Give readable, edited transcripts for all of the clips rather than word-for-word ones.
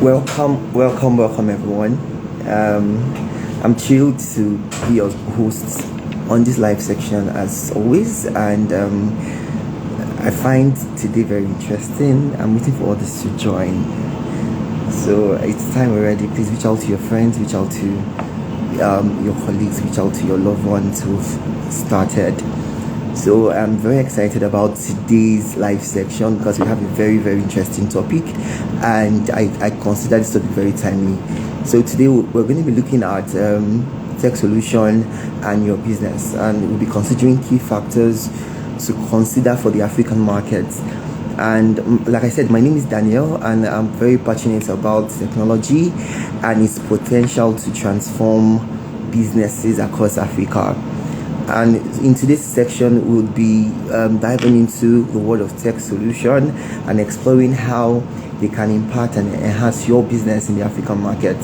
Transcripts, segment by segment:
Welcome, everyone. Um, I'm thrilled to be your host on this live section as always, and I find today very interesting. I'm waiting for others to join. So it's time already. Please reach out to your friends, reach out to your colleagues, reach out to your loved ones who've started. So I'm very excited about today's live section because we have a very interesting topic, and I consider this topic very timely. So today we're going to be looking at tech solution and your business, and we'll be considering key factors to consider for the African market. And like I said, my name is Daniel, and I'm very passionate about technology and its potential to transform businesses across Africa. And in today's section, we'll be diving into the world of tech solution and exploring how they can impact and enhance your business in the African market.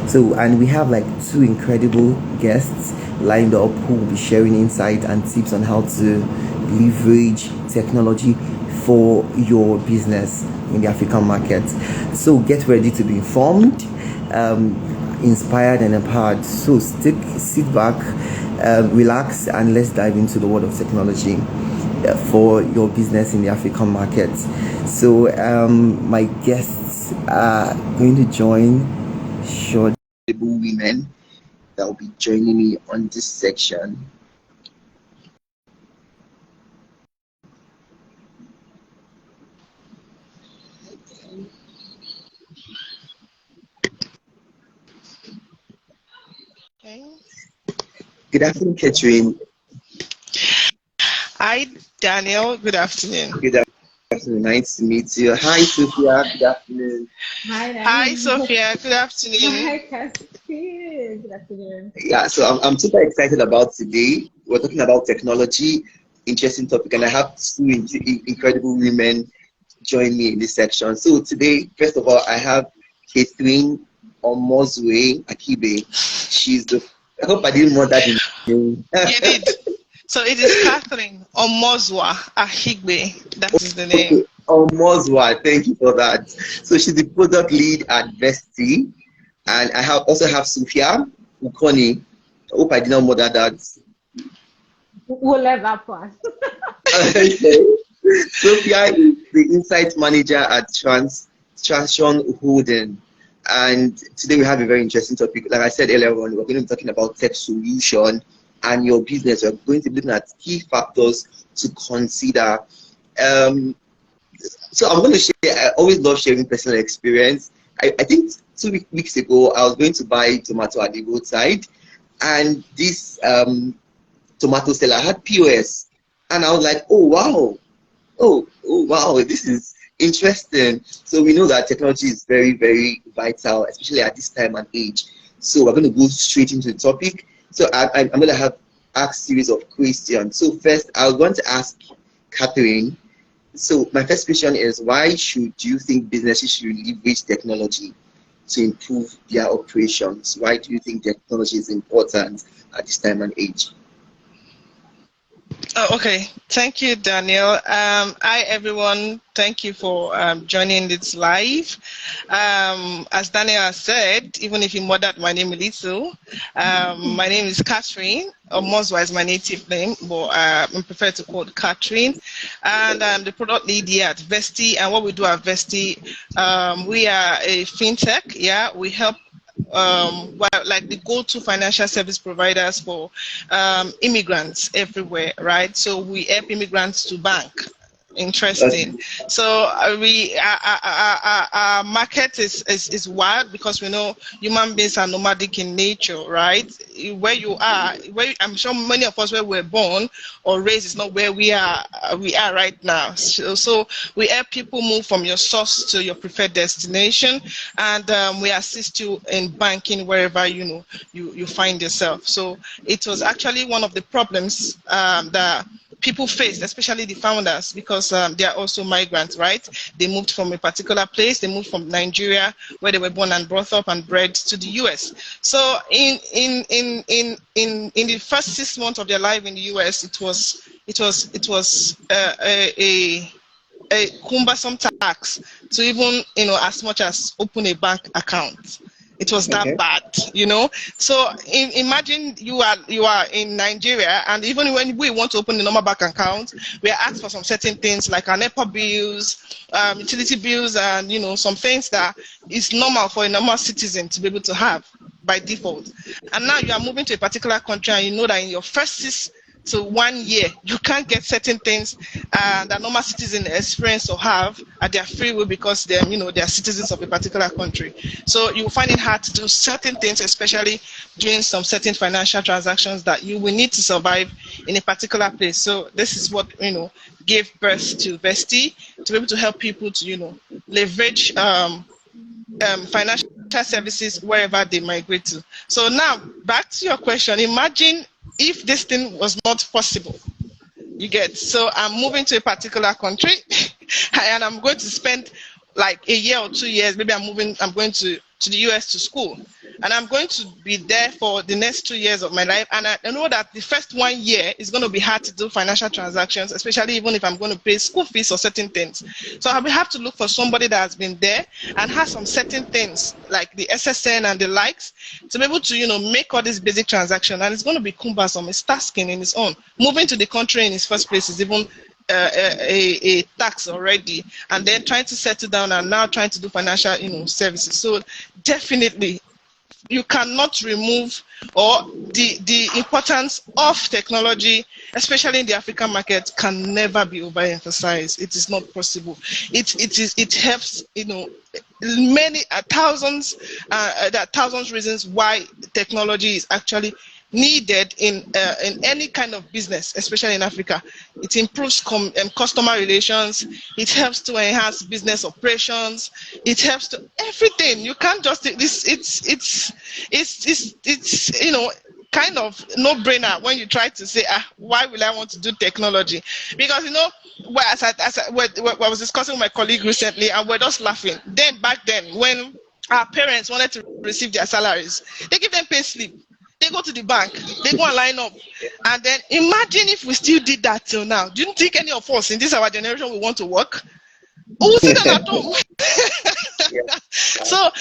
So, and we have like two incredible guests lined up who will be sharing insight and tips on how to leverage technology for your business in the African market. So get ready to be informed, inspired and empowered. So sit back, relax, and let's dive into the world of technology for your business in the African market. So my guests are going to join short women that will be joining me on this section. Okay. Good afternoon, Catherine. Hi, Daniel. Good afternoon. Good afternoon. Nice to meet you. Hi, Sophia. Good afternoon. Hi, Hi, Daniel. Sophia. Good afternoon. Hi, Catherine. Good afternoon. Yeah, so I'm super excited about today. We're talking about technology, interesting topic, and I have two incredible women join me in this section. So today, first of all, I have Catherine Omozue Akibe. She's the, I hope I didn't murder the name. You did. So it is Catherine Omozwa Ahigbe. That is the name. Okay, Omozwa, thank you for that. So she's the product lead at Vesti, and I also have Sophia Ukoni. I hope I did not murder that. We'll let that pass. Okay. Sophia is the insight manager at Transion Holding. And today we have a very interesting topic. Like I said earlier on, we're going to be talking about tech solution and your business. We're going to be looking at key factors to consider. So I'm going to share, I always love sharing personal experience. I think 2 weeks ago, I was going to buy tomato at the roadside, and this tomato seller had POS. And I was like, oh, wow. Oh, wow, this is interesting. So we know that technology is very vital, especially at this time and age. So we're going to go straight into the topic. So I'm going to have ask series of questions. So first, I want to ask Catherine. So my first question is, why should you think businesses should leverage technology to improve their operations? Why do you think technology is important at this time and age? Oh, okay. Thank you, Daniel. Hi, everyone. Thank you for joining this live. As Daniel has said, even if you murdered my name a little, my name is Catherine. Moswa is my native name, but I prefer to call it Catherine. And I'm the product lead here at Vesti. And what we do at Vesti, we are a fintech. Yeah, we help like the go-to financial service providers for immigrants everywhere, right? So we help immigrants to bank. Interesting. So our market is wide because we know human beings are nomadic in nature, right? Where you are, I'm sure many of us where we're born or raised is not where we are right now. So we help people move from your source to your preferred destination, and we assist you in banking wherever you find yourself. So it was actually one of the problems that people faced, especially the founders, because they are also migrants, right? They moved from a particular place. They moved from Nigeria, where they were born and brought up and bred, to the US. So in the first 6 months of their life in the US, it was a cumbersome tax to even, as much as open a bank account. It was that bad, So imagine you are in Nigeria, and even when we want to open a normal bank account, we are asked for some certain things like our NEPA bills, utility bills, and some things that is normal for a normal citizen to be able to have by default. And now you are moving to a particular country, and you know that in your first 6 to 1 year, you can't get certain things that normal citizens experience or have at their free will because they're citizens of a particular country. So you find it hard to do certain things, especially doing some certain financial transactions that you will need to survive in a particular place. So this is what gave birth to Vesti, to be able to help people to leverage financial services wherever they migrate to. So now back to your question. Imagine if this thing was not possible. You get, so I'm moving to a particular country and I'm going to spend like a year or 2 years. Maybe I'm going to the US to school, and I'm going to be there for the next 2 years of my life. And I know that the first 1 year is going to be hard to do financial transactions, especially even if I'm going to pay school fees or certain things. So I will have to look for somebody that has been there and has some certain things like the SSN and the likes to be able to, make all these basic transactions. And it's going to be cumbersome. It's tasking in its own. Moving to the country in its first place is even a tax already, and then trying to settle down and now trying to do financial services. So definitely you cannot remove or the importance of technology, especially in the African market, can never be overemphasized. It is not possible. It helps many thousands reasons why technology is actually needed in any kind of business, especially in Africa. It improves customer relations. It helps to enhance business operations. It helps to everything. You can't just it's kind of no-brainer when you try to say, why will I want to do technology? Because as I was discussing with my colleague recently, and we're just laughing. Back then, when our parents wanted to receive their salaries, they give them pay slip. They go to the bank, they go and line up. And then imagine if we still did that till now. Do you think any of us in this our generation will want to work? Who will sit down at home? So,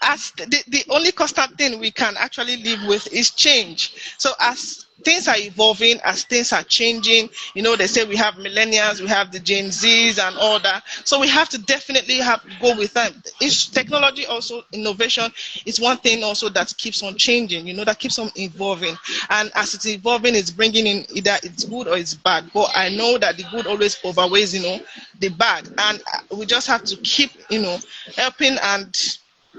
as the only constant thing we can actually live with is change. So as things are evolving, as things are changing, they say we have millennials, we have the Gen Zs and all that. So we have to definitely go with them. It's technology, also innovation is one thing also that keeps on changing, that keeps on evolving. And as it's evolving, it's bringing in either it's good or it's bad. But I know that the good always outweighs, the bad. And we just have to keep, helping and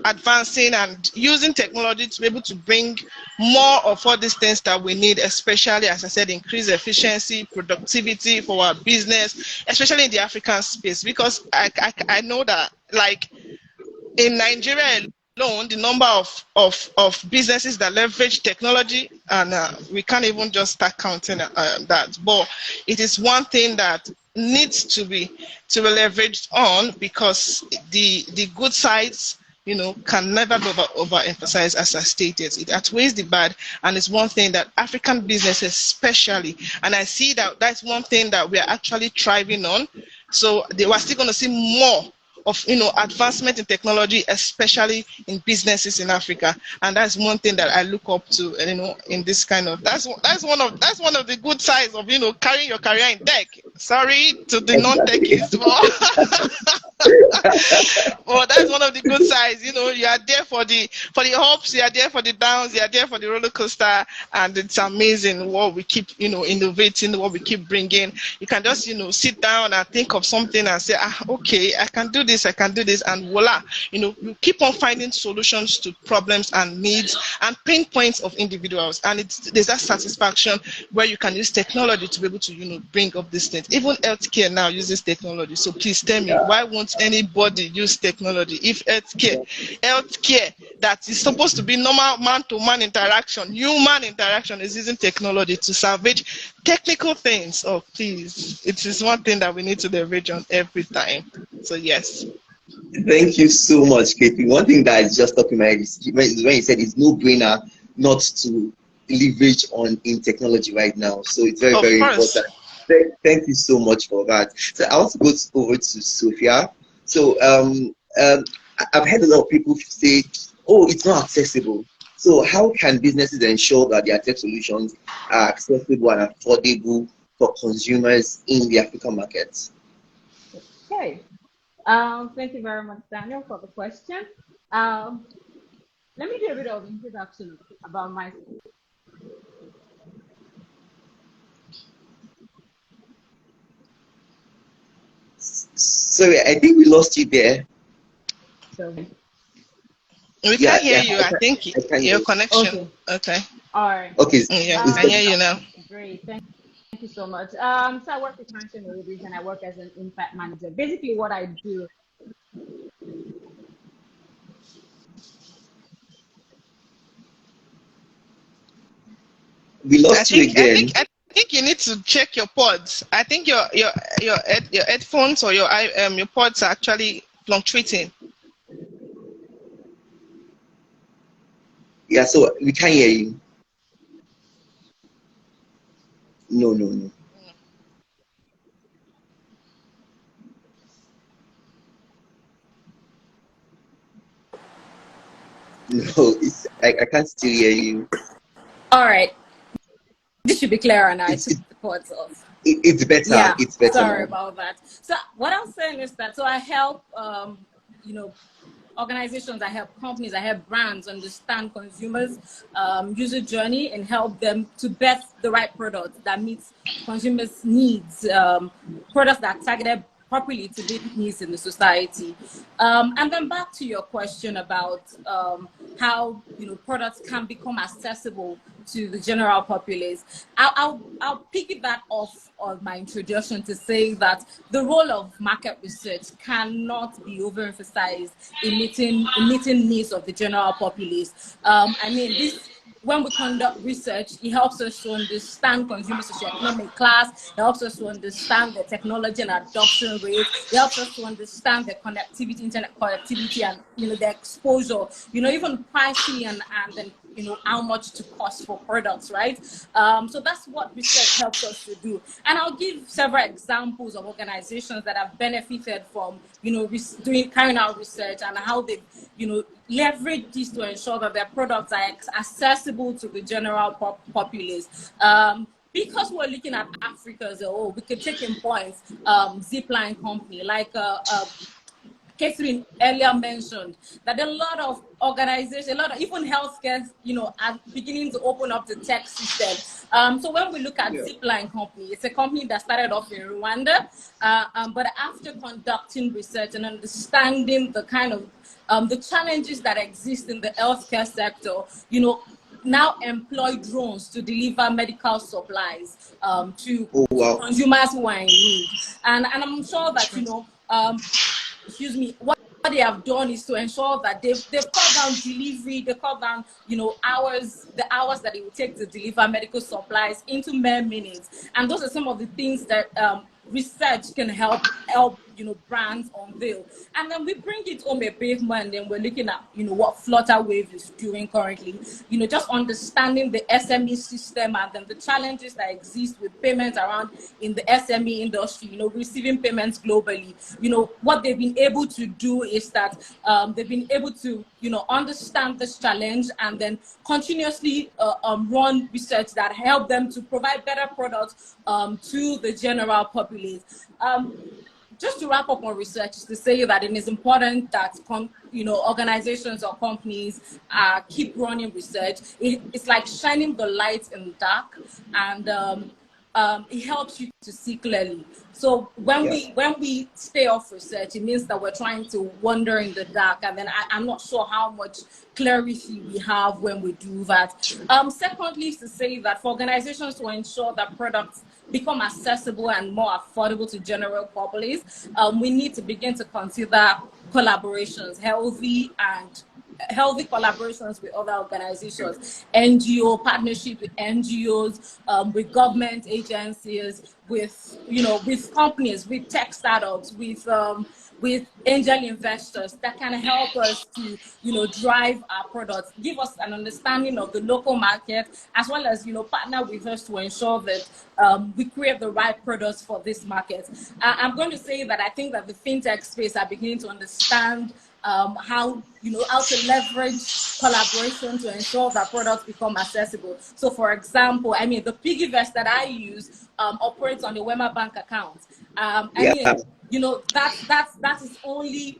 advancing and using technology to be able to bring more of all these things that we need, especially, as I said, increase efficiency, productivity for our business, especially in the African space. Because I know that, like, in Nigeria alone, the number of businesses that leverage technology, and we can't even just start counting that. But it is one thing that needs to be leveraged on, because the good sides can never be overemphasized, as I stated. It outweighs the bad, and it's one thing that African businesses especially, and I see that that's one thing that we are actually thriving on. So they were still going to see more of advancement in technology, especially in businesses in Africa, and that's one thing that I look up to. In this kind of that's one of the good sides of carrying your career in tech. Sorry to the non-techies, but that's one of the good sides. You are there for the ups, you are there for the downs, you are there for the roller coaster, and it's amazing what we keep innovating, what we keep bringing. You can just sit down and think of something and say, okay, I can do this, and voila, you keep on finding solutions to problems and needs and pain points of individuals, and there's that satisfaction where you can use technology to be able to bring up these things. Even healthcare now uses technology. So please tell me, why won't anybody use technology if healthcare that is supposed to be normal man-to-man interaction, human interaction, is using technology to salvage technical things? Oh, please, it is one thing that we need to leverage on every time. So yes. Thank you so much, Katie. One thing that is just talking about is when you said it's no brainer not to leverage on in technology right now. So it's very, very important. Thank you so much for that. So I want to go over to Sophia. So I've heard a lot of people say, "Oh, it's not accessible." So how can businesses ensure that their tech solutions are accessible and affordable for consumers in the African markets? Okay. Thank you very much, Daniel, for the question. Let me do a bit of introduction about myself. Sorry, I think we lost you there. So, We Yeah, can't hear yeah, you. I think I can hear your you. connection. okay. Okay. All right. Okay, Yeah, we it's can better. hear you now. Great. Thank you so much. So I work with Mansion Movies and I work as an impact manager. Basically, what I do. We I lost you think I think again. I think you need to check your pods. I think your headphones or your pods are actually fluctuating. Yeah, so we can't hear you. No, no, no. No, I can't still hear you. All right, this should be clearer now. I It's took it, the pods off. it's better. Yeah, It's better sorry now. about that. So what I was saying is that I help you know organizations, I help companies, I help brands understand consumers' user journey and help them to bet the right product that meets consumers' needs, products that are targeted properly to meet needs in the society. And then back to your question about how products can become accessible to the general populace. I'll piggyback off of my introduction to say that the role of market research cannot be overemphasized in meeting needs of the general populace. I mean, when we conduct research, it helps us to understand consumer socioeconomic class, it helps us to understand the technology and adoption rates, it helps us to understand the connectivity, internet connectivity, and the exposure, even pricing and then how much to cost for products, right? So that's what research helps us to do. And I'll give several examples of organizations that have benefited from carrying out research and how they've leverage this to ensure that their products are accessible to the general populace. Because we're looking at Africa as a whole, we could take in points Zipline company, like Catherine earlier mentioned, that a lot of organizations, a lot of even healthcare, are beginning to open up the tech system. So when we look at Zipline company, it's a company that started off in Rwanda, but after conducting research and understanding the kind of the challenges that exist in the healthcare sector, now employ drones to deliver medical supplies to Oh wow. consumers who are in need. And I'm sure that what they have done is to ensure that they've cut down delivery, they cut down the hours that it will take to deliver medical supplies into mere minutes. And those are some of the things that research can help brands unveil. And then we bring it home a bit more, and then we're looking at what Flutterwave is doing currently, just understanding the SME system and then the challenges that exist with payments around in the SME industry, receiving payments globally. What they've been able to do is that they've been able to understand this challenge and then continuously run research that help them to provide better products to the general populace. Just to wrap up on research, is to say that it is important that organizations or companies keep running research. It's like shining the light in the dark, and it helps you to see clearly. So when we stay off research, it means that we're trying to wander in the dark, and then I'm not sure how much clarity we have when we do that. Secondly, is to say that for organizations to ensure that products become accessible and more affordable to general populace, we need to begin to consider collaborations, healthy collaborations with other organizations, NGO partnership with NGOs, with government agencies, with companies, with tech startups, with with angel investors that can help us to, drive our products, give us an understanding of the local market, as well as, partner with us to ensure that we create the right products for this market. I'm going to say that I think that the fintech space are beginning to understand how to leverage collaboration to ensure that products become accessible. So, for example, the PiggyVest that I use operates on the Wema Bank account. That is only,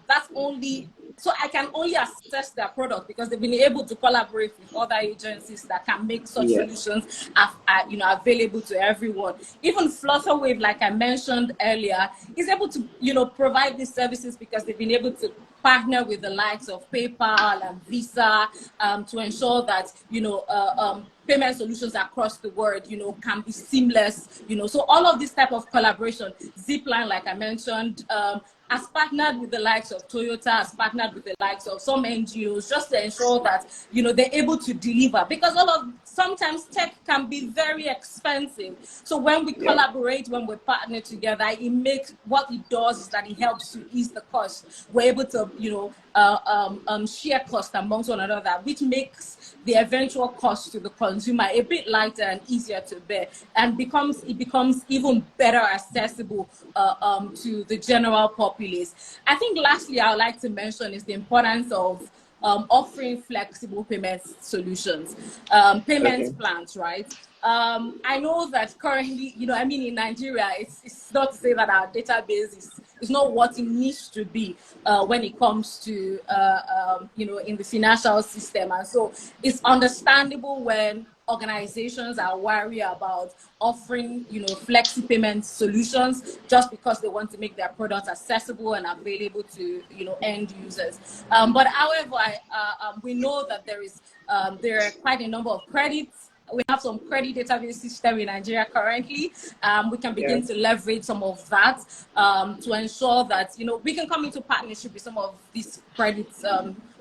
that's only, so I can only access their product because they've been able to collaborate with other agencies that can make such solutions, available to everyone. Even Flutterwave, like I mentioned earlier, is able to, provide these services because they've been able to partner with the likes of PayPal and Visa to ensure that, payment solutions across the world, can be seamless, so all of this type of collaboration. Zipline, like I mentioned, has partnered with the likes of Toyota, has partnered with the likes of some NGOs just to ensure that, they're able to deliver, because sometimes tech can be very expensive. So when we collaborate, when we partner together, what it does is that it helps to ease the cost. We're able to, share cost amongst one another, which makes the eventual cost to the consumer a bit lighter and easier to bear, and it becomes even better accessible to the general populace. I think lastly, I would like to mention is the importance of offering flexible payment solutions, payment plans, right? I know that currently, in Nigeria, it's not to say that our database is not what it needs to be when it comes to, in the financial system. And so it's understandable when organizations are worried about offering, flexi payment solutions just because they want to make their products accessible and available to, end users. But however, we know that there are quite a number of credits. We have some credit database system in Nigeria currently. We can begin to leverage some of that to ensure that, we can come into partnership with some of these credit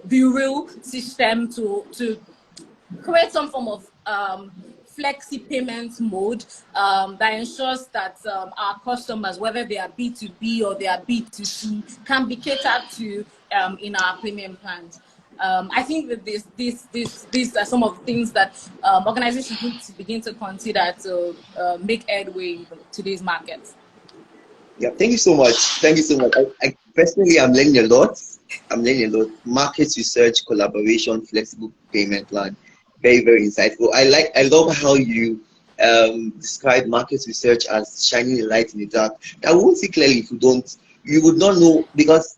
bureau system to create some form of flexi payments mode that ensures that our customers, whether they are B2B or they are B2C, can be catered to in our payment plans. I think that these are some of the things that organizations need to begin to consider to make headway in today's market. Yeah, thank you so much. Thank you so much. I personally, I'm learning a lot. Market research, collaboration, flexible payment plan. Very, very insightful. I love how you describe market research as shining a light in the dark. I won't see clearly if you would not know, because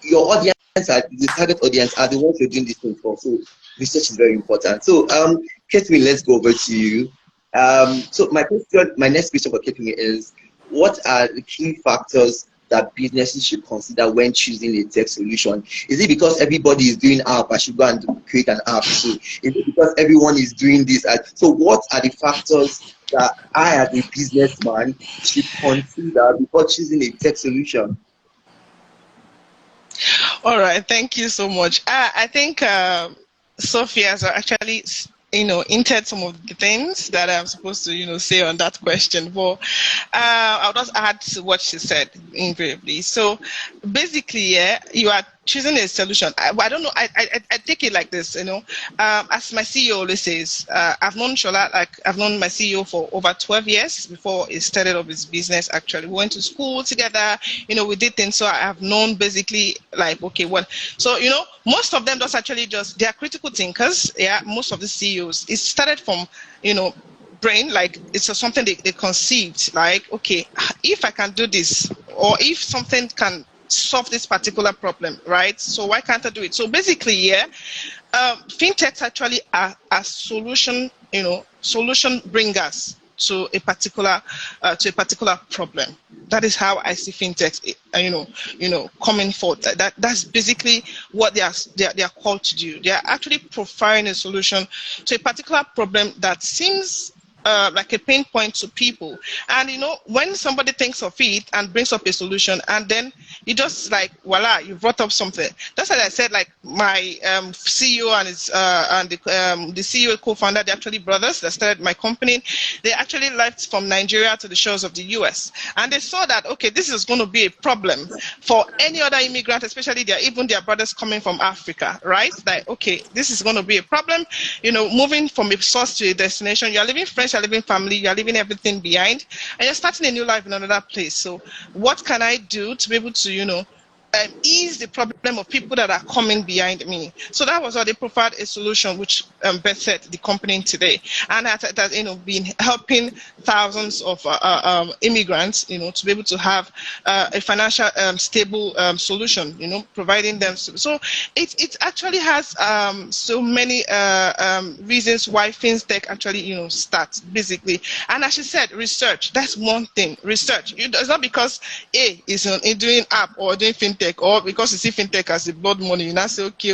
your audience, the target audience, are the ones you're doing this thing for. So research is very important. So Catherine, let's go over to you. So my next question for Catherine is, what are the key factors that businesses should consider when choosing a tech solution? Is it because everybody is doing app, I should go and create an app? So is it because everyone is doing this? So what are the factors that I, as a businessman, should consider before choosing a tech solution? All right, thank you so much. I think Sophia has actually, hinted some of the things that I'm supposed to, say on that question. But I'll just add to what she said invariably. So basically, you are choosing a solution. I don't know. I take it like this, as my CEO always says, I've known Shola, I've known my CEO for over 12 years before he started up his business. Actually, we went to school together, we did things. So I have known basically so, most of them they are critical thinkers. Yeah. Most of the CEOs, it started from, brain, like it's something they conceived, like, okay, if I can do this, or if something can solve this particular problem, right? So why can't I do it? So basically, fintechs actually are solution bringers to a particular problem. That is how I see fintechs, coming forth. That's basically what they are called to do. They are actually providing a solution to a particular problem that seems like a pain point to people. And when somebody thinks of it and brings up a solution, and then you just like voila, you brought up something. That's what I said. Like my CEO and his the CEO co-founder, they're actually brothers that started my company. They actually left from Nigeria to the shores of the US, and they saw that okay, this is going to be a problem for any other immigrant, especially even their brothers coming from Africa, right? Like okay, this is going to be a problem. Moving from a source to a destination, you're leaving friends, you're leaving family, you're leaving everything behind, and you're starting a new life in another place. So what can I do to be able to ease the problem of people that are coming behind me? So that was how they provided a solution which bettered the company today, and that been helping thousands of immigrants to be able to have a financial stable solution, providing them. So it actually has so many reasons why fintech actually starts basically. And as she said, research, that's one thing. Research, it's not because A is doing app or doing fintech, or because you see fintech as a blood money, you now say okay,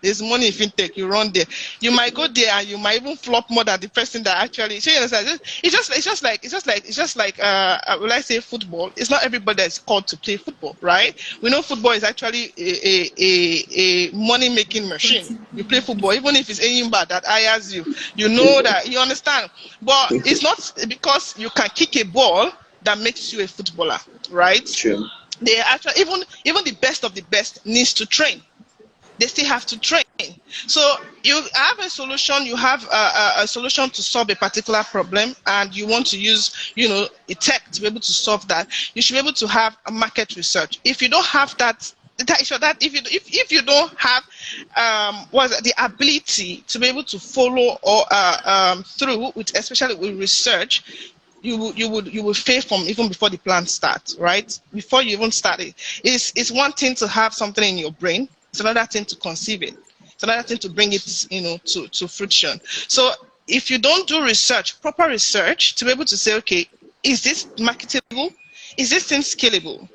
there's money in fintech, you run there. You might go there and you might even flop more than the person that actually. So you understand? It's just like will I say football? It's not everybody that's called to play football, right? We know football is actually a money making machine. You play football, even if it's aiming bad that hires you. You know that, you understand. But it's not because you can kick a ball that makes you a footballer, right? True. They actually even the best of the best needs to train. They still have to train. So you have a solution, you have a solution to solve a particular problem, and you want to use a tech to be able to solve that. You should be able to have a market research. If you don't have that if you don't have the ability to be able to follow or through with, especially with research, you will fail from even before the plan starts, right? Before you even start it. It's one thing to have something in your brain. It's another thing to conceive it. It's another thing to bring it, to fruition. So if you don't do research, proper research, to be able to say, okay, is this marketable? Is this thing scalable?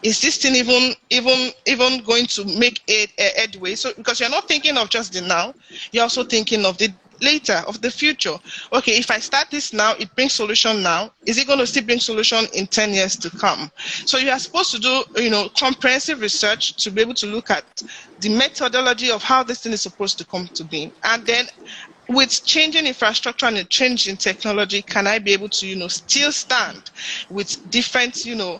Is this thing even going to make a headway? So because you're not thinking of just the now, you're also thinking of the later, of the future. Okay, if I start this now, it brings solution now. Is it going to still bring solution in 10 years to come? So you are supposed to do, comprehensive research to be able to look at the methodology of how this thing is supposed to come to be. And then with changing infrastructure and a change in technology, can I be able to, still stand with different, new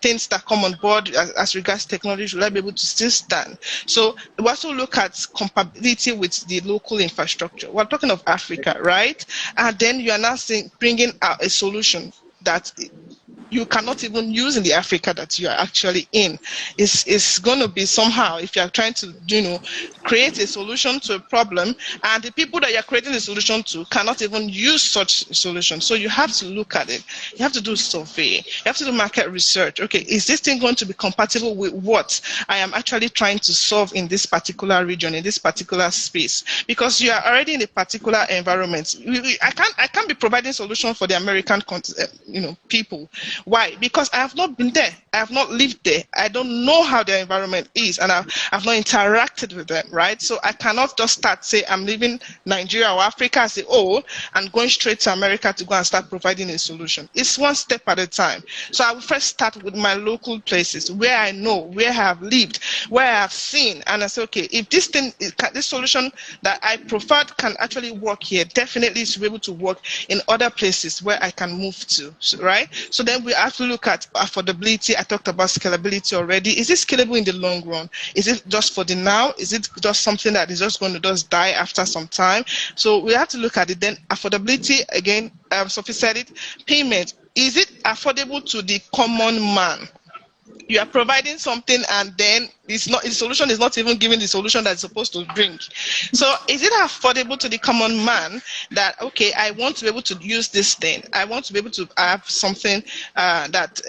things that come on board as regards technology? Should I be able to still stand? So we also look at compatibility with the local infrastructure. We're talking of Africa, right? And then you are now bringing out a solution that you cannot even use in the Africa that you are actually in. It's going to be somehow, if you are trying to, create a solution to a problem, and the people that you're creating the solution to cannot even use such solution. So you have to look at it. You have to do survey. You have to do market research. Okay, is this thing going to be compatible with what I am actually trying to solve in this particular region, in this particular space? Because you are already in a particular environment. I can't be providing solution for the American, people. Why? Because I have not been there. I have not lived there. I don't know how their environment is, and I've not interacted with them, right? So I cannot just start, say, I'm leaving Nigeria or Africa as a whole and going straight to America to go and start providing a solution. It's one step at a time. So I will first start with my local places where I know, where I have lived, where I have seen, and I say, okay, if this solution that I preferred can actually work here, definitely it should be able to work in other places where I can move to, right? So then we have to look at affordability. I talked about scalability already. Is it scalable in the long run? Is it just for the now? Is it just something that is just going to just die after some time? So we have to look at it. Then affordability, again, Sophie said it. Payment, is it affordable to the common man? You are providing something, and then the solution is not even giving the solution that it's supposed to bring. So is it affordable to the common man that, okay, I want to be able to use this thing. I want to be able to have something that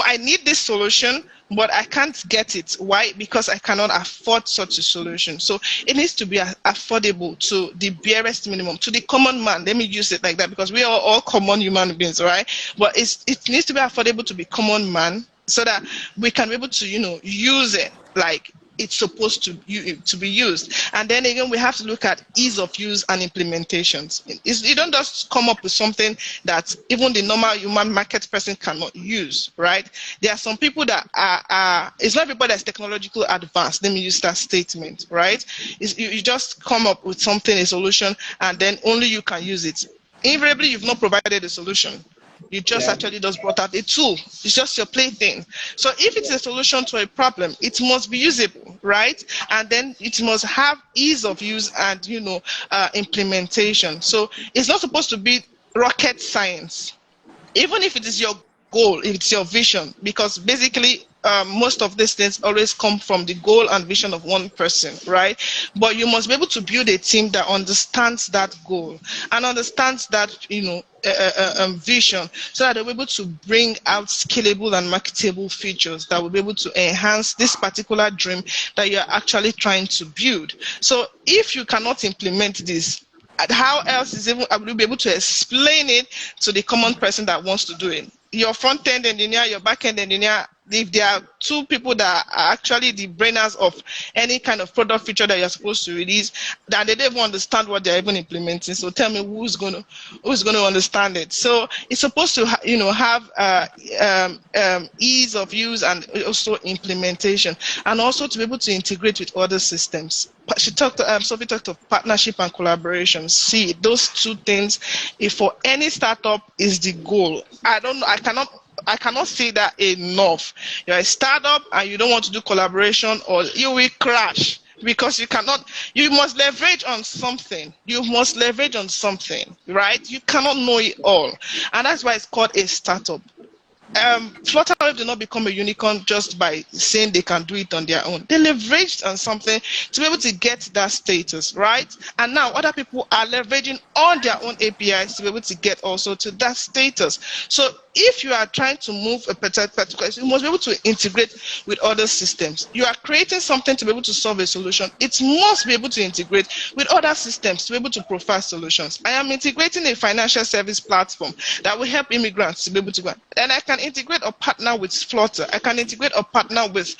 I need this solution, but I can't get it. Why? Because I cannot afford such a solution. So it needs to be affordable to the barest minimum, to the common man. Let me use it like that, because we are all common human beings, right? But it needs to be affordable to the common man, so that we can be able to, use it. Like, it's supposed to be used. And then again, we have to look at ease of use and implementations. You don't just come up with something that even the normal human market person cannot use, right? There are some people that are it's not everybody that's technological advanced. Let me use that statement, right? You just come up with something, a solution, and then only you can use it. Invariably, you've not provided a solution. You just actually just brought out a tool. It's just your plaything. So if it's a solution to a problem, it must be usable, right? And then it must have ease of use and, implementation. So it's not supposed to be rocket science, even if it is your goal, if it's your vision, because basically most of these things always come from the goal and vision of one person, right? But you must be able to build a team that understands that goal and understands that, vision, so that they'll be able to bring out scalable and marketable features that will be able to enhance this particular dream that you're actually trying to build. So if you cannot implement this, how else will you be able to explain it to the common person that wants to do it? Your front-end engineer, your back-end engineer, if there are two people that are actually the brainers of any kind of product feature that you're supposed to release, that they don't even understand what they're even implementing. So tell me who's going to understand it. So it's supposed to have ease of use and also implementation, and also to be able to integrate with other systems. Sophie talked of partnership and collaboration. See, those two things, if for any startup, is the goal. I cannot say that enough. You're a startup and you don't want to do collaboration, or you will crash, because you must leverage on something. You must leverage on something, right? You cannot know it all. And that's why it's called a startup. Flutterwave did not become a unicorn just by saying they can do it on their own. They leveraged on something to be able to get that status, right? And now other people are leveraging on their own APIs to be able to get also to that status. So if you are trying to move a particular, you must be able to integrate with other systems. You are creating something to be able to solve a solution. It must be able to integrate with other systems to be able to provide solutions. I am integrating a financial service platform that will help immigrants to be able to go. And I can integrate or partner with Flutter. I can integrate or partner with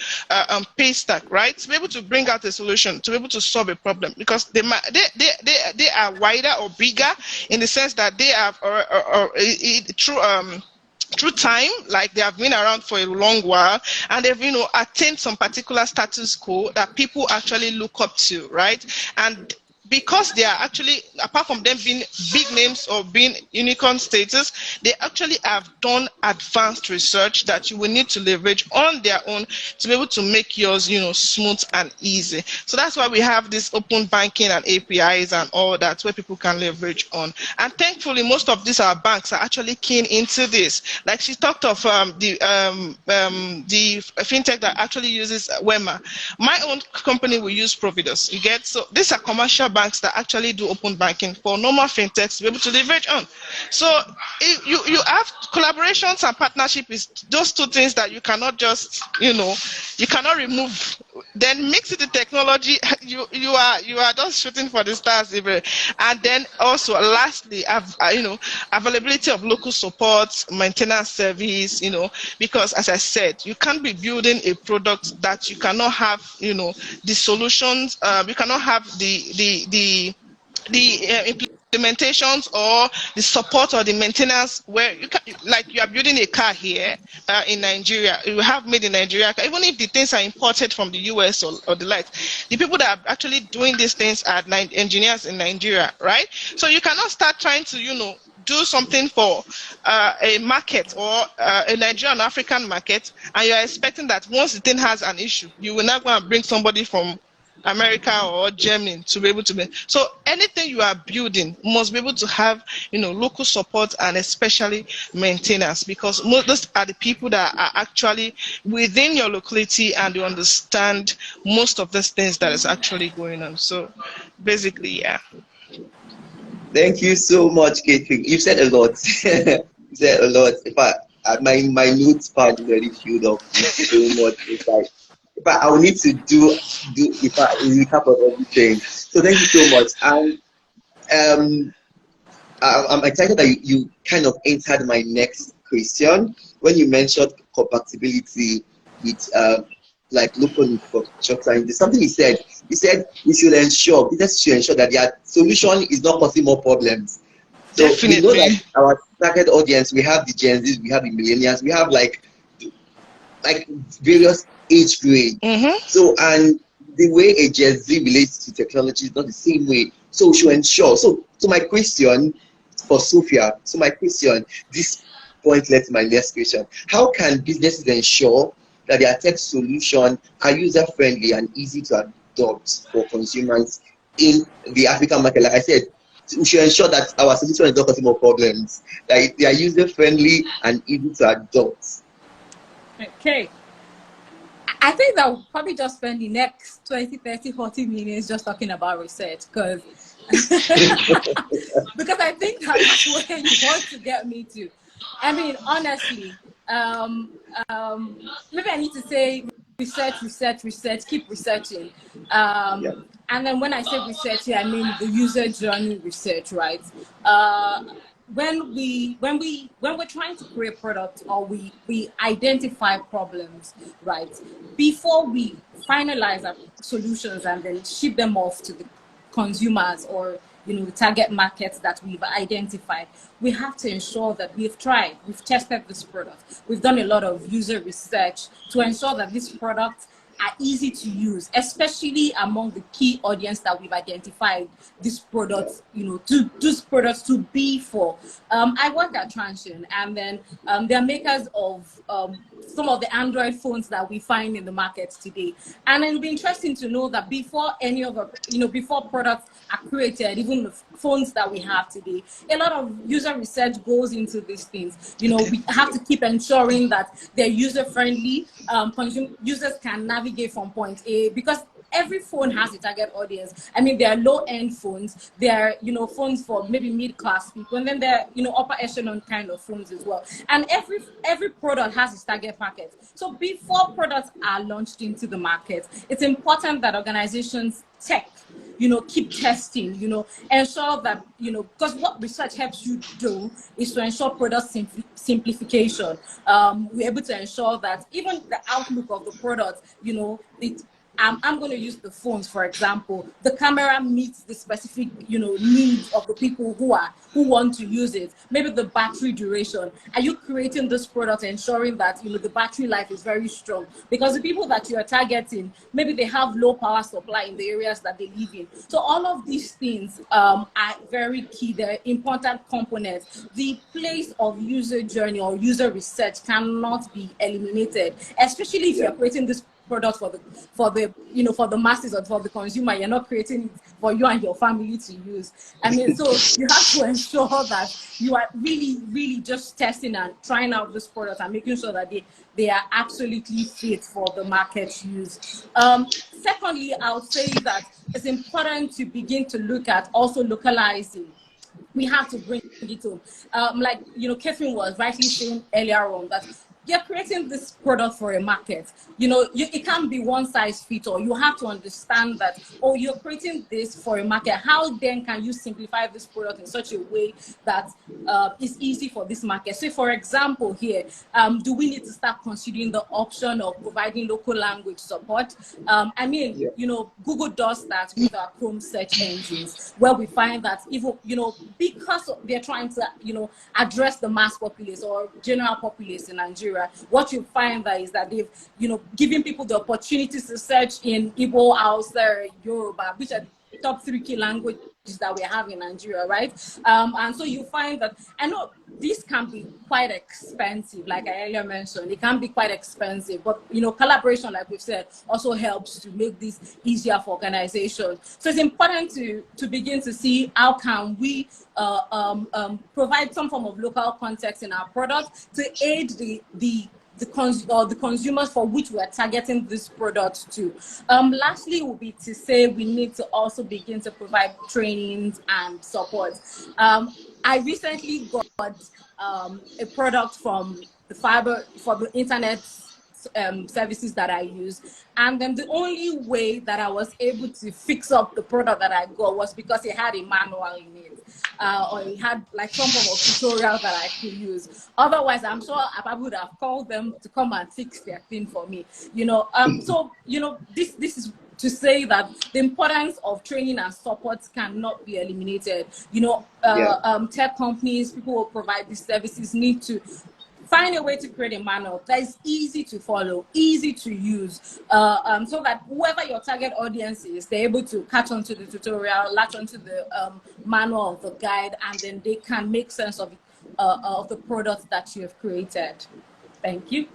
Paystack, right? To be able to bring out a solution, to be able to solve a problem, because they are wider or bigger in the sense that they have through time, like they have been around for a long while, and they've attained some particular status quo that people actually look up to, right? And because they are actually, apart from them being big names or being unicorn status, they actually have done advanced research that you will need to leverage on their own to be able to make yours, smooth and easy. So that's why we have this open banking and APIs and all that, where people can leverage on. And thankfully, most of these our banks are actually keen into this. Like she talked of the fintech that actually uses Wema. My own company will use Providus. You get, so these are commercial banks that actually do open banking for normal fintechs to be able to leverage on. So you have collaborations and partnership is those two things that you cannot just you cannot remove. Then mix it with technology. You are just shooting for the stars, and then also lastly, availability of local support, maintenance service. Because as I said, you can't be building a product that you cannot have the solutions. You cannot have the implementations or the support or the maintenance, where you are building a car here in Nigeria. You have made in Nigeria, even if the things are imported from the US or the like. The people that are actually doing these things are engineers in Nigeria, right? So you cannot start trying to do something for a market or a Nigerian African market, and you're expecting that once the thing has an issue, you will not go and bring somebody from America or Germany to be able to make. So anything you are building must be able to have local support and especially maintenance, because those are the people that are actually within your locality and you understand most of these things that is actually going on. So basically, yeah. Thank you so much, Catherine. You've said a lot. You said a lot. In fact, my notes part is already filled up with so much insight. But I will need to do a recap of everything. So thank you so much. And I'm excited that you kind of answered my next question when you mentioned compatibility with like local infrastructure. And there's something he said. He said we should ensure, business should ensure that their solution is not causing more problems. So we know Definitely. that our target audience, we have the Gen Zs, we have the millennials, we have like various age grades. So, and the way a Gen Z relates to technology is not the same way. So we should ensure. So my question for Sophia, this point led to my next question. How can businesses ensure that their tech solution are user-friendly and easy to adopt for consumers in the African market? Like I said, we should ensure that our solution is not causing more problems, that they are user-friendly and easy to adopt. Okay. I think that we'll probably just spend the next 20, 30, 40 minutes just talking about research because because I think that's where you want to get me to. I mean, honestly, maybe I need to say research, keep researching. And then when I say research here, I mean the user journey research, right? When we're trying to create products or we identify problems, right? Before we finalize our solutions and then ship them off to the consumers or the target markets that we've identified, we have to ensure that we've tested this product. We've done a lot of user research to ensure that this product are easy to use, especially among the key audience that we've identified these products, these products to be for. I work at Transsion, and then they're makers of some of the Android phones that we find in the market today. And it'll be interesting to know that before any of our, before products are created, even the phones that we have today, a lot of user research goes into these things. We have to keep ensuring that they're user-friendly, users can navigate from point A, because every phone has a target audience. I mean, there are low-end phones, there are, phones for maybe mid-class people, and then there are, upper echelon kind of phones as well. And every product has its target market. So before products are launched into the market, it's important that organizations keep testing, ensure that, because what research helps you do is to ensure product simplification. We're able to ensure that even the outlook of the product, I'm going to use the phones, for example. The camera meets the specific, needs of the people who want to use it. Maybe the battery duration. Are you creating this product ensuring that, the battery life is very strong? Because the people that you are targeting, maybe they have low power supply in the areas that they live in. So all of these things are very key. They're important components. The place of user journey or user research cannot be eliminated, especially if you're creating this product for the masses or for the consumer. You're not creating it for you and your family to use. I mean, so you have to ensure that you are really, really just testing and trying out this product and making sure that they are absolutely fit for the market use. Secondly, I would say that it's important to begin to look at also localizing. We have to bring it home. Like, Kevin was rightly saying earlier on that you're creating this product for a market. It can't be one size fits all. You have to understand that, you're creating this for a market. How then can you simplify this product in such a way that is easy for this market? So, for example, here, do we need to start considering the option of providing local language support? Google does that with our Chrome search engines, where we find that even, because they're trying to, address the mass populace or general populace in Nigeria, what you find is that they've, given people the opportunities to search in Igbo, Hausa, Yoruba, which are the top 3 key languages that we have in Nigeria, right? And so you find that, I know this can be quite expensive, like I earlier mentioned, it can be quite expensive, but collaboration, like we've said, also helps to make this easier for organizations. So it's important to begin to see how can we provide some form of local context in our product to aid the consumers for which we are targeting this product to. Lastly, would be to say we need to also begin to provide trainings and support. I recently got a product from the internet services that I use. And then the only way that I was able to fix up the product that I got was because it had a manual in it, or it had like some form of tutorial that I could use. Otherwise, I'm sure I would have called them to come and fix their thing for me. So this is to say that the importance of training and support cannot be eliminated. Tech companies, people who provide these services need to find a way to create a manual that is easy to follow, easy to use, so that whoever your target audience is, they're able to catch onto the tutorial, latch onto the manual of the guide, and then they can make sense of the product that you have created. Thank you.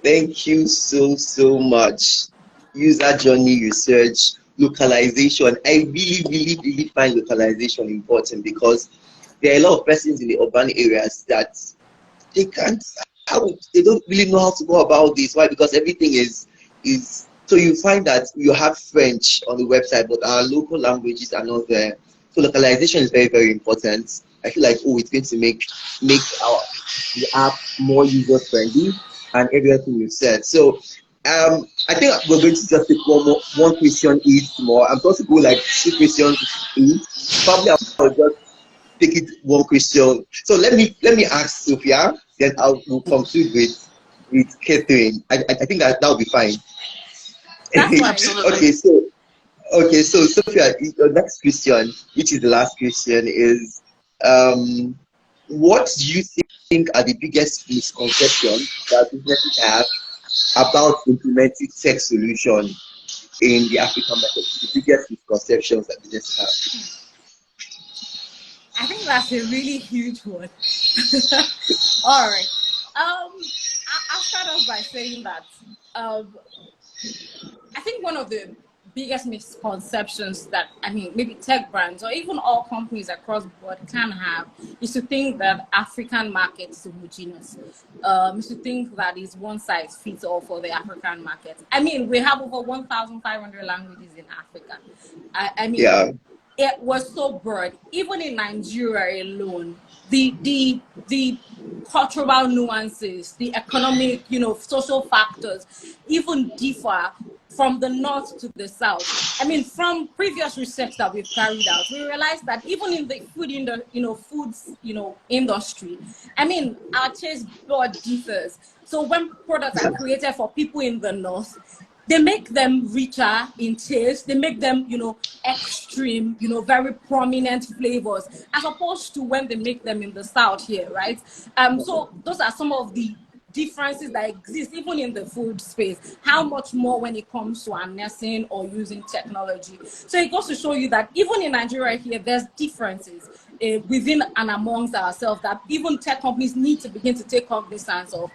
Thank you so much. User journey research, localization. I really find localization important, because there are a lot of persons in the urban areas that they don't really know how to go about this. Why? Because everything is so you find that you have French on the website, but our local languages are not there. So localization is very important. I feel like, it's going to make the app more user friendly and everything we've said. So I think we're going to just take one question each more. I'm supposed to go like 2 questions each. Probably I'll just take it one question. So let me ask Sophia, then we'll conclude with Catherine. I think that will be fine. Absolutely. Okay, so Sophia, your next question, which is the last question, is what do you think are the biggest misconceptions that businesses have about implementing tech solution in the African market? The biggest misconceptions that businesses have. I think that's a really huge one. All right. I'll start off by saying that I think one of the biggest misconceptions that, maybe tech brands or even all companies across the board can have is to think that African market is homogeneous. Is to think that is one size fits all for the African market. We have over 1,500 languages in Africa. It was so broad. Even in Nigeria alone, the cultural nuances, the economic, social factors even differ from the north to the south. From previous research that we've carried out, we realized that even in the food industry, our taste bud differs. So when products are created for people in the north, they make them richer in taste. They make them, extreme, very prominent flavors, as opposed to when they make them in the south here, right? So those are some of the differences that exist even in the food space. How much more when it comes to harnessing or using technology. So it goes to show you that even in Nigeria here, there's differences within and amongst ourselves that even tech companies need to begin to take cognizance of.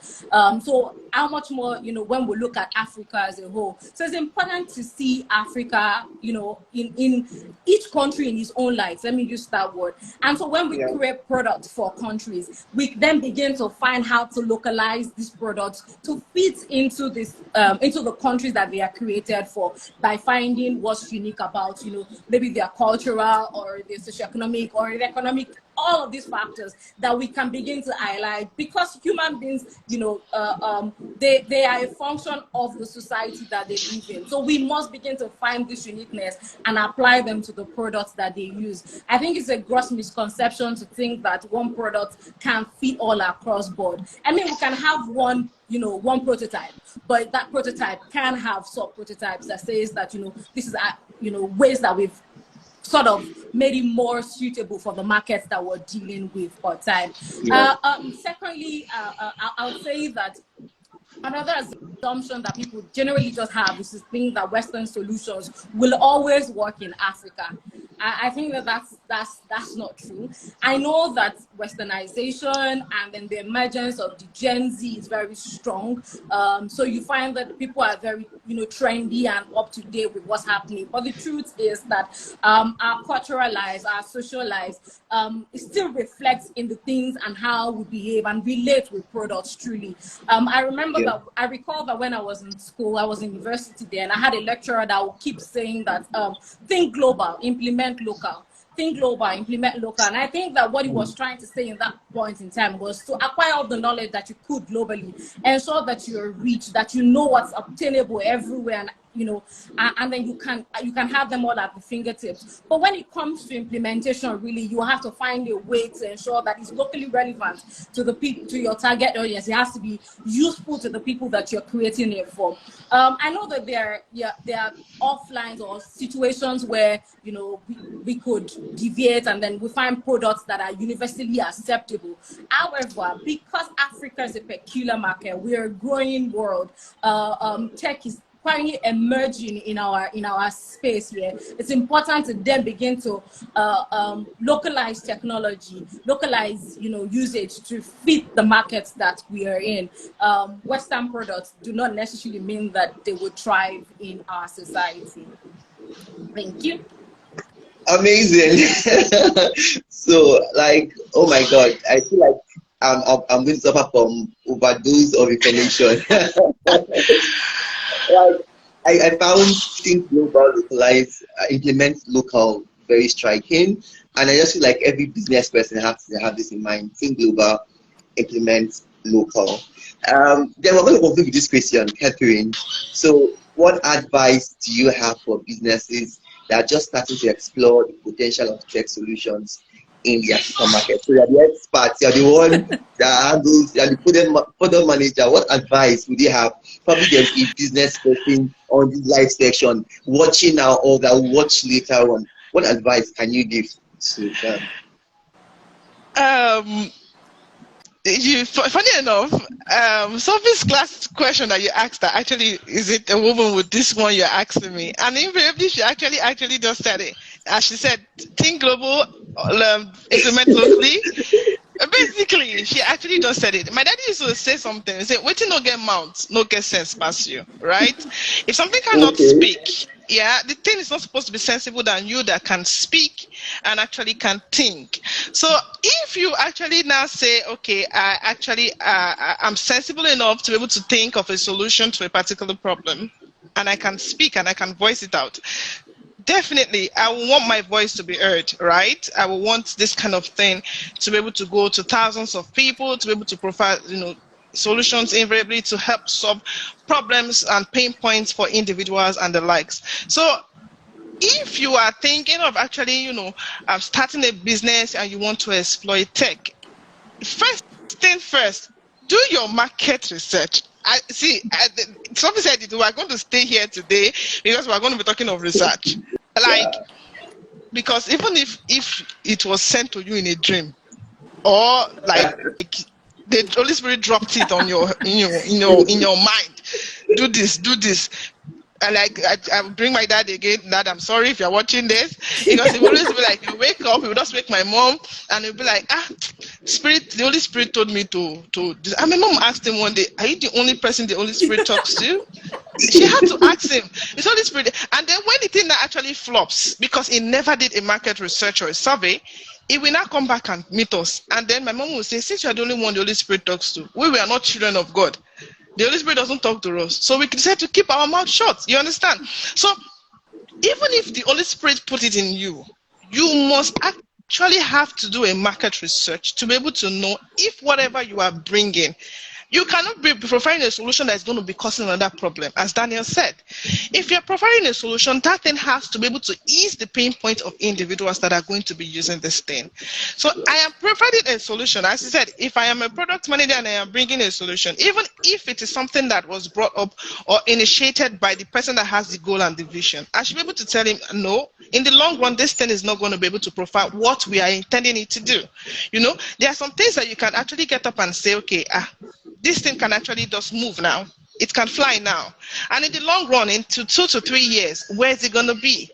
So how much more, when we look at Africa as a whole. So it's important to see Africa, in each country in its own light. Let me use that word. And so when we create products for countries, we then begin to find how to localize these products to fit into the countries that they are created for, by finding what's unique about, maybe their cultural or their socioeconomic or their economic, all of these factors that we can begin to highlight, because human beings, they are a function of the society that they live in. So we must begin to find this uniqueness and apply them to the products that they use. I think it's a gross misconception to think that one product can fit all across board. We can have one prototype, but that prototype can have sub-prototypes that says that, this is, ways that we've sort of made it more suitable for the markets that we're dealing with all time. Secondly, I would say that another assumption that people generally just have is to think that Western solutions will always work in Africa. I think that's not true. I know that Westernization and then the emergence of the Gen Z is very strong. So you find that people are very, trendy and up to date with what's happening. But the truth is that our cultural lives, our social lives, it still reflects in the things and how we behave and relate with products truly. I recall that when I was in school, I was in university there, and I had a lecturer that would keep saying that think global, implement local. think global, implement local. And I think that what he was trying to say in that point in time was to acquire all the knowledge that you could globally, ensure that you're rich, that you know what's obtainable everywhere, and and then you can have them all at the fingertips. But when it comes to implementation, really, you have to find a way to ensure that it's locally relevant to the people, to your target audience. It has to be useful to the people that you're creating it for. I know that there are offlines or situations where we could deviate and then we find products that are universally acceptable. However, because Africa is a peculiar market, we're a growing world. Tech is finally emerging in our space here. It's important to then begin to localize technology, localize usage to fit the markets that we are in. Western products do not necessarily mean that they would thrive in our society. Thank you. Amazing. So, oh my God, I feel like I'm going to suffer from overdose of information. I found think global, localize, implement local very striking, and I just feel like every business person has to have this in mind: think global, implement local. Then we're going to conclude with this question, Catherine. So, what advice do you have for businesses that are just starting to explore the potential of tech solutions in their supermarket? So you're the experts, you're the one that handles, you're the product manager. What advice would you have? Probably there's a business person on this live section watching now or that will watch later on. What advice can you give to them? Funny enough, Sophie's last question that you asked her, actually, is it a woman with this one you're asking me? And invariably, she actually just said it. As she said, think global, implement locally. Basically, she actually just said it. My daddy used to say something. He said, waiting no get mouth, no get sense past you, right? If something cannot speak, the thing is not supposed to be sensible than you that can speak and actually can think. So if you actually now say, okay, I'm sensible enough to be able to think of a solution to a particular problem, and I can speak and I can voice it out, definitely, I will want my voice to be heard, right? I will want this kind of thing to be able to go to thousands of people, to be able to provide, solutions invariably to help solve problems and pain points for individuals and the likes. So if you are thinking of actually, starting a business and you want to exploit tech, first thing first, do your market research. Somebody said we are going to stay here today because we are going to be talking of research. Because even if it was sent to you in a dream, or the Holy Spirit dropped it on in your mind, do this. And I bring my dad again. Dad, I'm sorry if you're watching this, because he will always be like, you wake up, he will just wake my mom, and he'll be like, the Holy Spirit told me to this. And my mom asked him one day, are you the only person the Holy Spirit talks to? She had to ask him. It's Holy Spirit. And then when the thing that actually flops, because he never did a market research or a survey, he will now come back and meet us. And then my mom will say, since you're the only one the Holy Spirit talks to, we are not children of God. The Holy Spirit doesn't talk to us. So we decide to keep our mouth shut. You understand? So even if the Holy Spirit put it in you, you must actually have to do a market research to be able to know if whatever you are bringing, you cannot be providing a solution that is going to be causing another problem, as Daniel said. If you're providing a solution, that thing has to be able to ease the pain point of individuals that are going to be using this thing. So I am providing a solution. As I said, if I am a product manager and I am bringing a solution, even if it is something that was brought up or initiated by the person that has the goal and the vision, I should be able to tell him, no, in the long run, this thing is not going to be able to provide what we are intending it to do. There are some things that you can actually get up and say, okay, this thing can actually just move now. It can fly now. And in the long run, into 2 to 3 years, where is it going to be?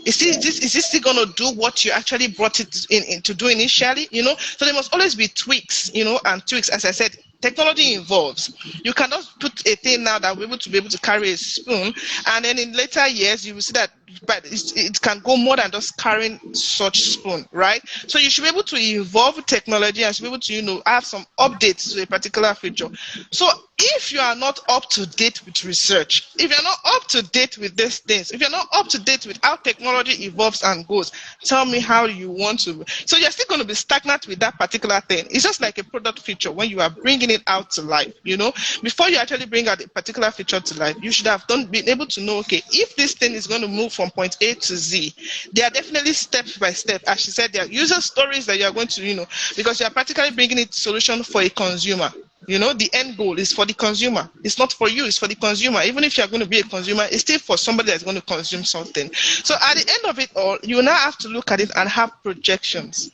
Is this still going to do what you actually brought it in to do initially? So there must always be tweaks, and tweaks. As I said, technology evolves. You cannot put a thing now that will be able to carry a spoon, and then in later years, you will see that but it can go more than just carrying such spoon, right? So you should be able to evolve technology and should be able to, you know, have some updates to a particular feature. So if you are not up to date with research, if you're not up to date with these things, if you're not up to date with how technology evolves and goes, tell me how you want to. So you're still going to be stagnant with that particular thing. It's just like a product feature when you are bringing it out to life, you know. Before you actually bring out a particular feature to life, you should have been able to know, okay, if this thing is going to move from point A to Z, there are definitely step by step. As she said, there are user stories that you are going to, you know, because you are practically bringing it solution for a consumer. You know, the end goal is for the consumer. It's not for you, it's for the consumer. Even if you're going to be a consumer, it's still for somebody that's going to consume something. So at the end of it all, you now have to look at it and have projections.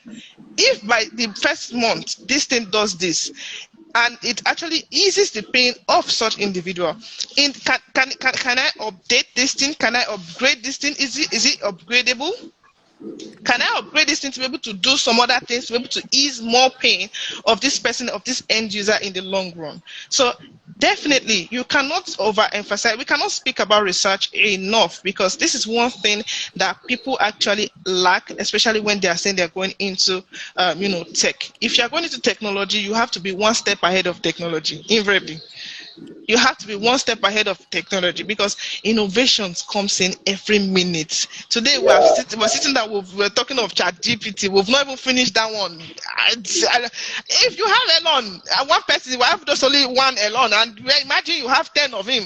If by the first month, this thing does this, and it actually eases the pain of such individual. Can I update this thing? Can I upgrade this thing? Is it upgradable? Can I upgrade this thing to be able to do some other things, to be able to ease more pain of this person, of this end user in the long run? So definitely, you cannot overemphasize. We cannot speak about research enough, because this is one thing that people actually lack, especially when they are saying they're going into, tech. If you're going into technology, you have to be one step ahead of technology, invariably. You have to be one step ahead of technology, because innovations comes in every minute. Today we're sitting there, we're talking of ChatGPT. We've not even finished that one. If you have Elon, one person will have just only one Elon, and imagine you have 10 of him.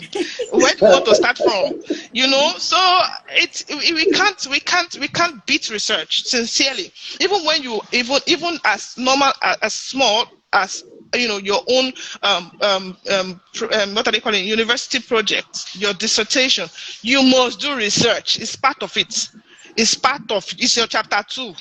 Where do you want to start from? You know, so we can't beat research, sincerely. Even when you even as normal as small as, you know, your own what are they calling, university project, your dissertation, you must do research. It's part of it. It's your chapter 2.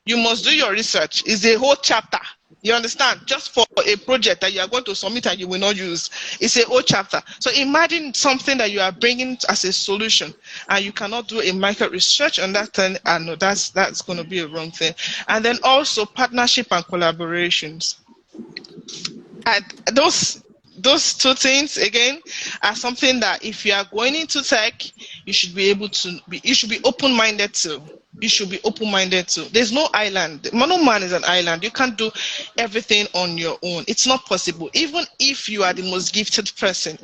You must do your research. It's a whole chapter. You understand? Just for a project that you are going to submit and you will not use, it's a whole chapter. So imagine something that you are bringing as a solution, and you cannot do a market research on that thing. And no, that's going to be a wrong thing. And then also partnership and collaborations. And those two things again are something that if you are going into tech, you should be able to be. You should be open-minded to. You should be open-minded to. There's no island. No man is an island. You can't do everything on your own. It's not possible. Even if you are the most gifted person,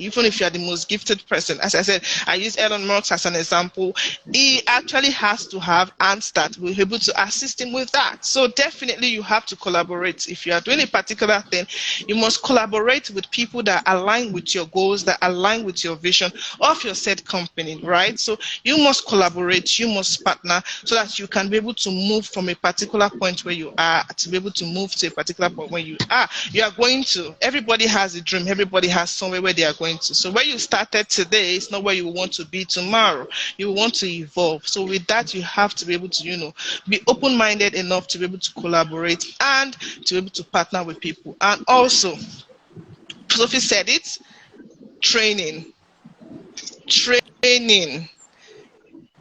as I said, I use Elon Musk as an example. He actually has to have hands that will be able to assist him with that. So definitely you have to collaborate. If you are doing a particular thing, you must collaborate with people that align with your goals, that align with your vision of your said company, right? So you must collaborate, you must partner, so that you can be able to move from a particular point where you are to be able to move to a particular point where you are. You are going to. Everybody has a dream. Everybody has somewhere where they are going to. So where you started today is not where you want to be tomorrow. You want to evolve. So with that, you have to be able to, you know, be open-minded enough to be able to collaborate and to be able to partner with people. And also, Sophie said it, training.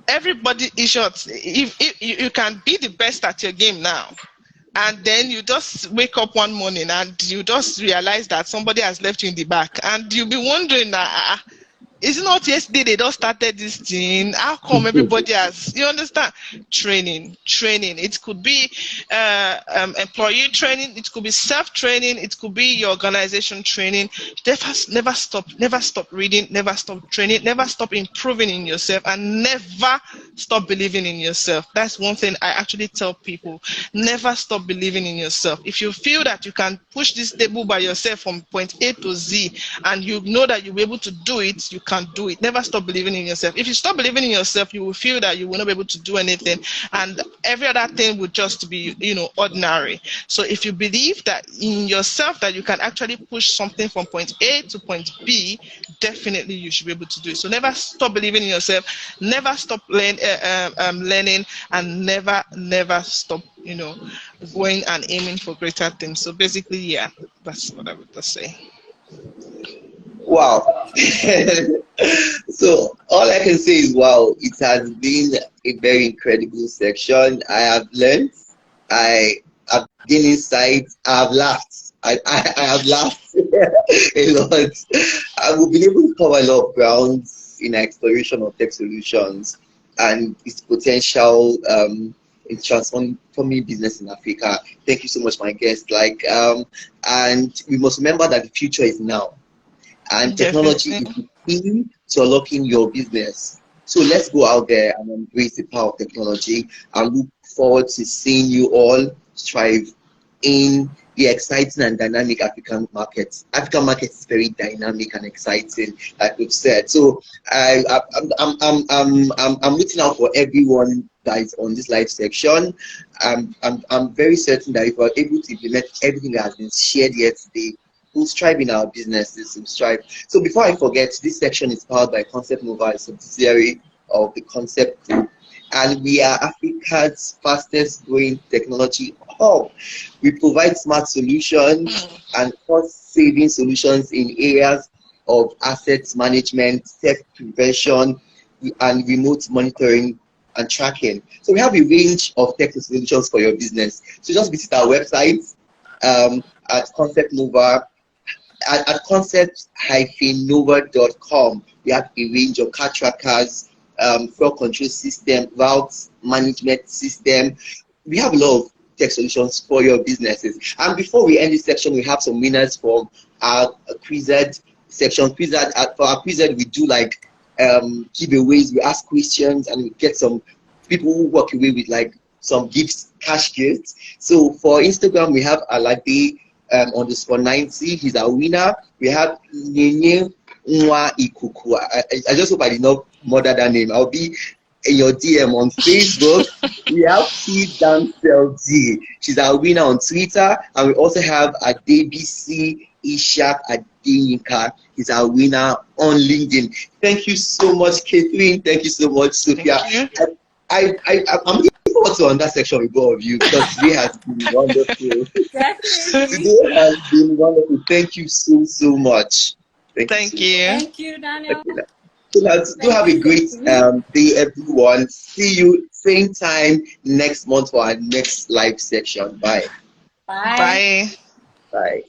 Everybody is short. If you can be the best at your game now, and then you just wake up one morning and you just realize that somebody has left you in the back, and you'll be wondering, is it not yesterday they just started this thing? How come everybody has, you understand? Training. It could be employee training. It could be self-training. It could be your organization training. Never stop reading. Never stop training. Never stop improving in yourself, and never stop believing in yourself. That's one thing I actually tell people. Never stop believing in yourself. If you feel that you can push this table by yourself from point A to Z, and you know that you'll be able to do it, you can do it. Never stop believing in yourself. If you stop believing in yourself, you will feel that you will not be able to do anything, and every other thing would just be, you know, ordinary. So if you believe that in yourself that you can actually push something from point A to point B, definitely you should be able to do it. So never stop believing in yourself. Never stop learning, and never stop, you know, going and aiming for greater things. So basically, yeah, that's what I would just say. Wow. So all I can say is, wow, it has been a very incredible section. I have learned, I have gained insight, I have laughed. I have laughed a lot. We've been able to cover a lot of grounds in our exploration of tech solutions. and its potential in transforming business in Africa. Thank you so much, my guest. And we must remember that the future is now, and technology is Definitely. the key to unlocking your business. So let's go out there and embrace the power of technology, and look forward to seeing you all strive in the exciting and dynamic African markets. African market is very dynamic and exciting, like we've said. So I'm looking out for everyone that is on this live section. I'm very certain that if we're able to implement everything that has been shared here today, we'll strive in our businesses, we'll strive. So before I forget, this section is powered by Concept Nova, a subsidiary of the Concept Group, and we are Africa's fastest growing technology hub. We provide smart solutions and cost-saving solutions in areas of assets management, theft prevention, and remote monitoring and tracking. So we have a range of tech solutions for your business. So just visit our website at Concept Nova. At concept-nova.com, we have a range of car trackers, fraud control system, routes management system. We have a lot of tech solutions for your businesses. And before we end this section, we have some winners from our QZ section. For our QZ, we do like giveaways. We ask questions and we get some people who walk away with like some gifts, cash gifts. So for Instagram, we have Alade _90. He's our winner. We have Nyenye Nwa Ikuku. I just hope I did not murder that name. I'll be in your DM on Facebook. We have T Dancel G. She's our winner on Twitter. And we also have Adebisi Ishak Adenika. He's our winner on LinkedIn. Thank you so much, Catherine. Thank you so much, Sophia. I'm looking forward to on that section with both of you, because today has been wonderful. Today has been wonderful. Thank you so much. Thank you. Thank you, Daniel. So do have a great day, everyone. See you same time next month for our next live section. Bye. Bye. Bye.